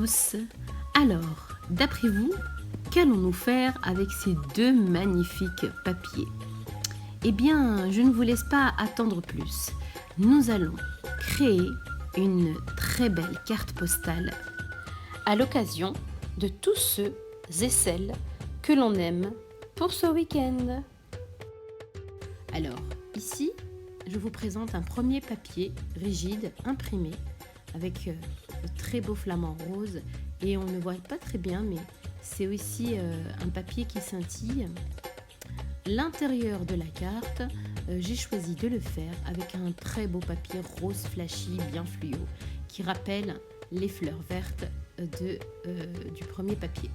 tous. Alors, d'après vous, qu'allons-nous faire avec ces deux magnifiques papiers? Eh bien, je ne vous laisse pas attendre plus. Nous allons créer une très belle carte postale à l'occasion de tous ceux et celles que l'on aime pour ce week-end. Alors, ici, je vous présente un premier papier rigide imprimé avec de très beau flamant rose et on ne voit pas très bien, mais c'est aussi un papier qui scintille. L'intérieur de la carte, j'ai choisi de le faire avec un très beau papier rose flashy, bien fluo, qui rappelle les fleurs vertes du premier papier.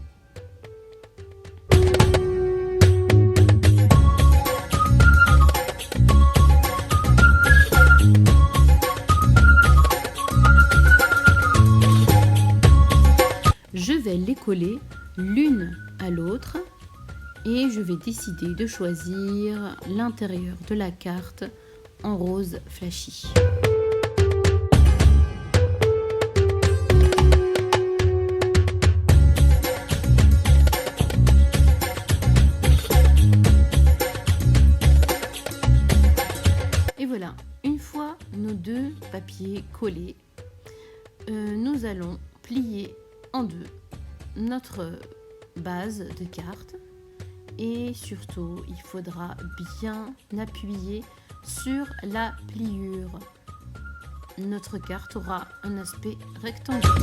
Je vais les coller l'une à l'autre et je vais décider de choisir l'intérieur de la carte en rose flashy. Et voilà, une fois nos deux papiers collés, nous allons plier en deux notre base de carte et surtout il faudra bien appuyer sur la pliure. Notre carte aura un aspect rectangulaire.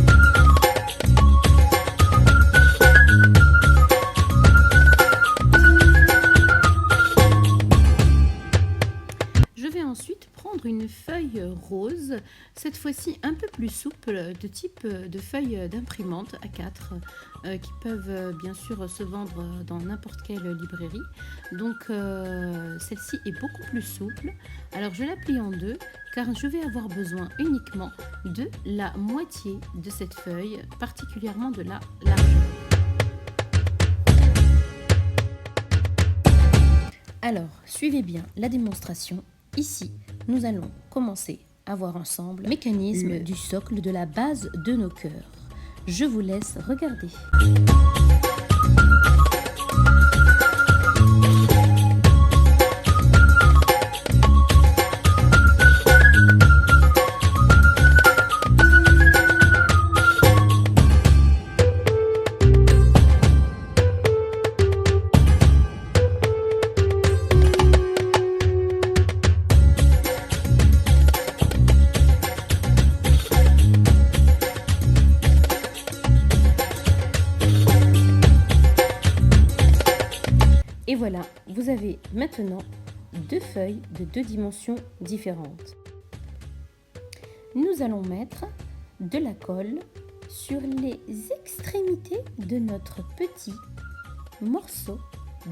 Je vais ensuite prendre une feuille rose, cette fois-ci un peu plus souple, de type de feuille d'imprimante A4 qui peuvent bien sûr se vendre dans n'importe quelle librairie. Donc celle-ci est beaucoup plus souple. Alors je la plie en deux car je vais avoir besoin uniquement de la moitié de cette feuille, particulièrement de la largeur. Alors suivez bien la démonstration. Ici, nous allons commencer à voir ensemble le mécanisme du socle de la base de nos cœurs. Je vous laisse regarder. Et voilà, vous avez maintenant deux feuilles de deux dimensions différentes. Nous allons mettre de la colle sur les extrémités de notre petit morceau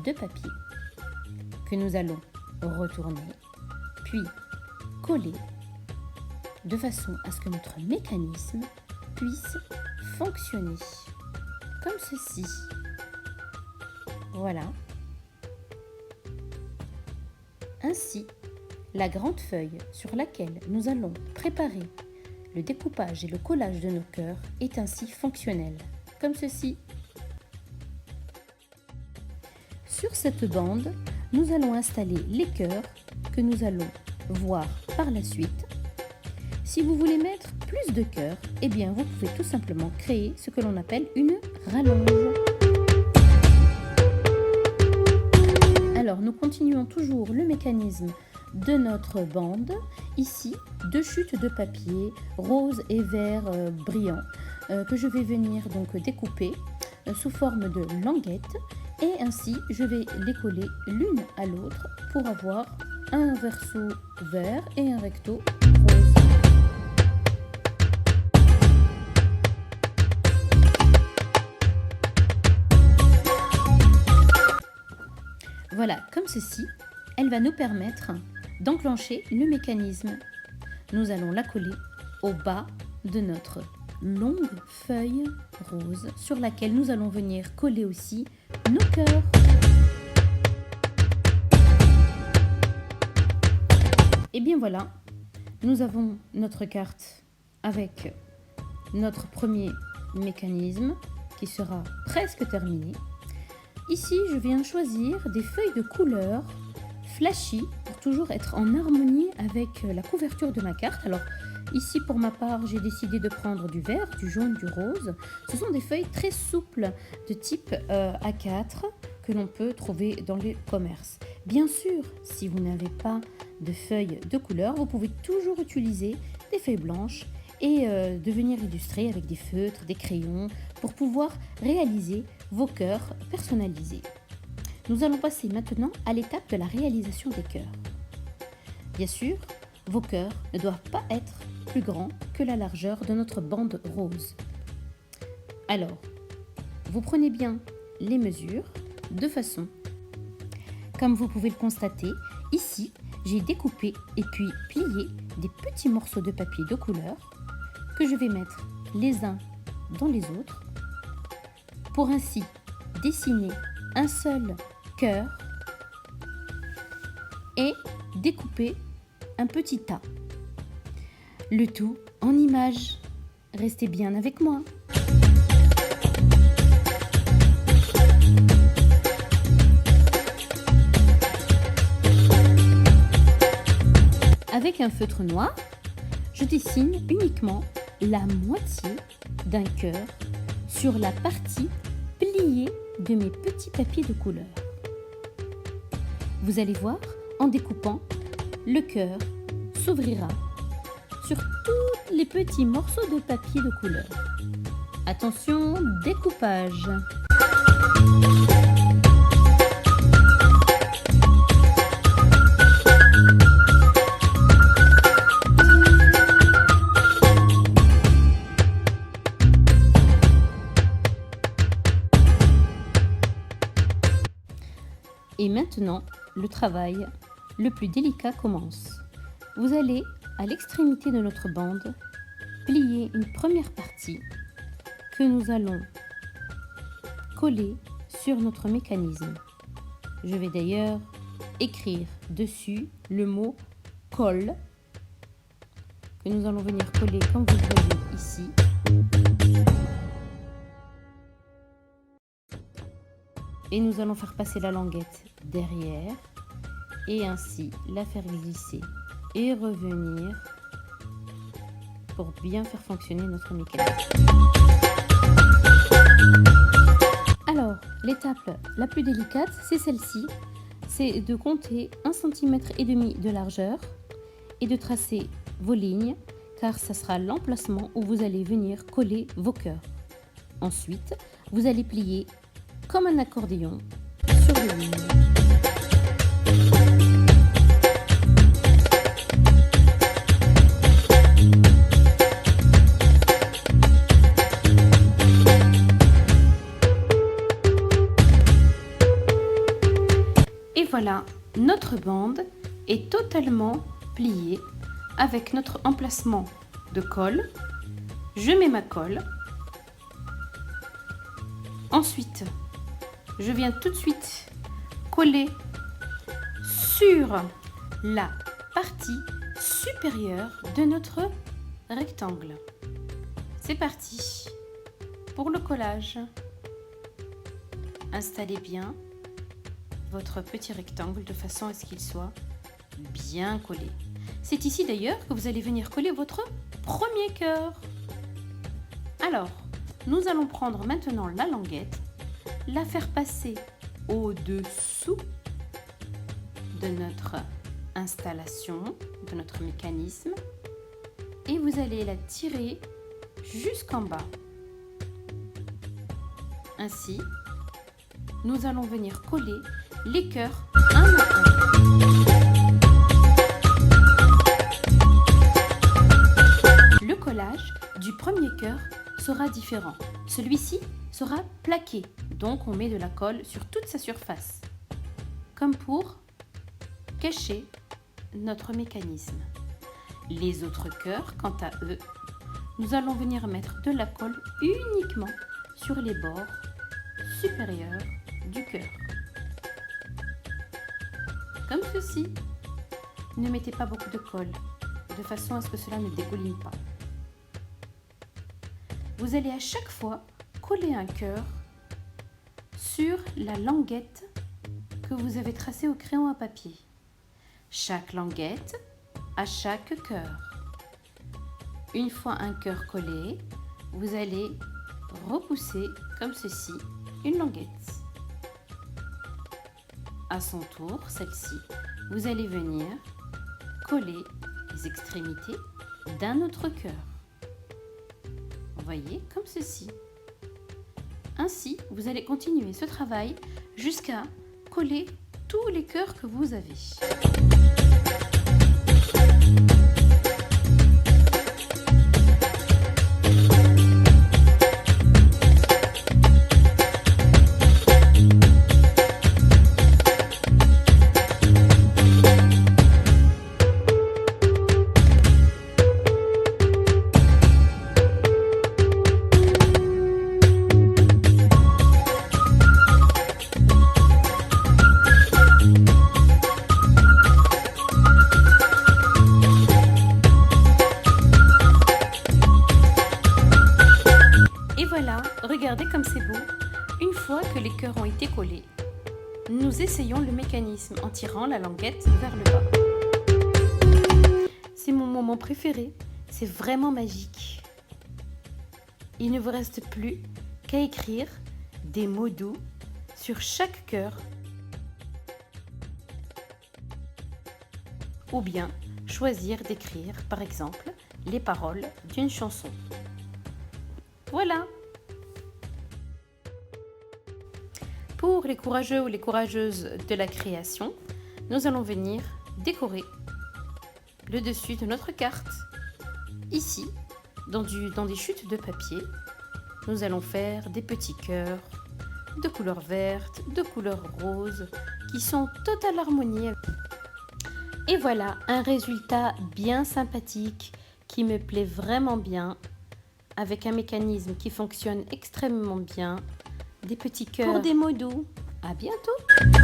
de papier que nous allons retourner, puis coller de façon à ce que notre mécanisme puisse fonctionner comme ceci. Voilà. Ainsi, la grande feuille sur laquelle nous allons préparer le découpage et le collage de nos cœurs est ainsi fonctionnelle, comme ceci. Sur cette bande, nous allons installer les cœurs que nous allons voir par la suite. Si vous voulez mettre plus de cœurs, eh bien vous pouvez tout simplement créer ce que l'on appelle une rallonge. Alors, nous continuons toujours le mécanisme de notre bande. Ici, deux chutes de papier rose et vert brillant que je vais venir donc découper sous forme de languettes. Et ainsi, je vais les coller l'une à l'autre pour avoir un verso vert et un recto rose. Voilà, comme ceci, elle va nous permettre d'enclencher le mécanisme. Nous allons la coller au bas de notre longue feuille rose sur laquelle nous allons venir coller aussi nos cœurs. Et bien voilà, nous avons notre carte avec notre premier mécanisme qui sera presque terminé. Ici, je viens choisir des feuilles de couleur flashy pour toujours être en harmonie avec la couverture de ma carte. Alors ici, pour ma part, j'ai décidé de prendre du vert, du jaune, du rose. Ce sont des feuilles très souples de type A4 que l'on peut trouver dans les commerces. Bien sûr, si vous n'avez pas de feuilles de couleur, vous pouvez toujours utiliser des feuilles blanches et de venir illustrer avec des feutres, des crayons pour pouvoir réaliser vos cœurs personnalisés. Nous allons passer maintenant à l'étape de la réalisation des cœurs. Bien sûr, vos cœurs ne doivent pas être plus grands que la largeur de notre bande rose. Alors, vous prenez bien les mesures de façon, comme vous pouvez le constater, ici, j'ai découpé et puis plié des petits morceaux de papier de couleur que je vais mettre les uns dans les autres pour ainsi dessiner un seul cœur et découper un petit tas. Le tout en images. Restez bien avec moi. Avec un feutre noir, je dessine uniquement la moitié d'un cœur sur la partie pliée de mes petits papiers de couleur. Vous allez voir, en découpant, le cœur s'ouvrira sur tous les petits morceaux de papier de couleur. Attention, découpage. Et maintenant, le travail le plus délicat commence. Vous allez, à l'extrémité de notre bande, plier une première partie que nous allons coller sur notre mécanisme. Je vais d'ailleurs écrire dessus le mot « colle » que nous allons venir coller comme vous le voyez ici. Et nous allons faire passer la languette derrière et ainsi la faire glisser et revenir pour bien faire fonctionner notre mécanisme. Alors, l'étape la plus délicate, c'est celle-ci. C'est de compter 1,5 cm de largeur et de tracer vos lignes car ça sera l'emplacement où vous allez venir coller vos cœurs. Ensuite, vous allez plier comme un accordéon sur les lignes. Et voilà, notre bande est totalement pliée avec notre emplacement de colle. Je mets ma colle. Ensuite, je viens tout de suite coller sur la partie supérieure de notre rectangle. C'est parti pour le collage. Installez bien votre petit rectangle de façon à ce qu'il soit bien collé. C'est ici d'ailleurs que vous allez venir coller votre premier cœur. Alors, nous allons prendre maintenant la languette, la faire passer au-dessous de notre installation, de notre mécanisme, et vous allez la tirer jusqu'en bas. Ainsi, nous allons venir coller les cœurs un à un. Le collage du premier cœur sera différent. Celui-ci sera plaqué, donc on met de la colle sur toute sa surface, comme pour cacher notre mécanisme. Les autres cœurs, quant à eux, nous allons venir mettre de la colle uniquement sur les bords supérieurs du cœur. Comme ceci. Ne mettez pas beaucoup de colle, de façon à ce que cela ne dégouline pas. vous allez à chaque fois coller un cœur sur la languette que vous avez tracée au crayon à papier. Chaque languette à chaque cœur. Une fois un cœur collé, vous allez repousser comme ceci une languette. À son tour, celle-ci, vous allez venir coller les extrémités d'un autre cœur. Vous voyez, comme ceci. Ainsi, vous allez continuer ce travail jusqu'à coller tous les cœurs que vous avez. Regardez comme c'est beau. Une fois que les cœurs ont été collés, nous essayons le mécanisme en tirant la languette vers le bas. C'est mon moment préféré, c'est vraiment magique. Il ne vous reste plus qu'à écrire des mots doux sur chaque cœur ou bien choisir d'écrire, par exemple, les paroles d'une chanson. Voilà! Pour les courageux ou les courageuses de la création, nous allons venir décorer le dessus de notre carte. Ici, dans des chutes de papier, nous allons faire des petits cœurs de couleur verte, de couleur rose, qui sont totale harmonie. Et voilà, un résultat bien sympathique qui me plaît vraiment bien, avec un mécanisme qui fonctionne extrêmement bien. Des petits cœurs pour des mots doux. À bientôt!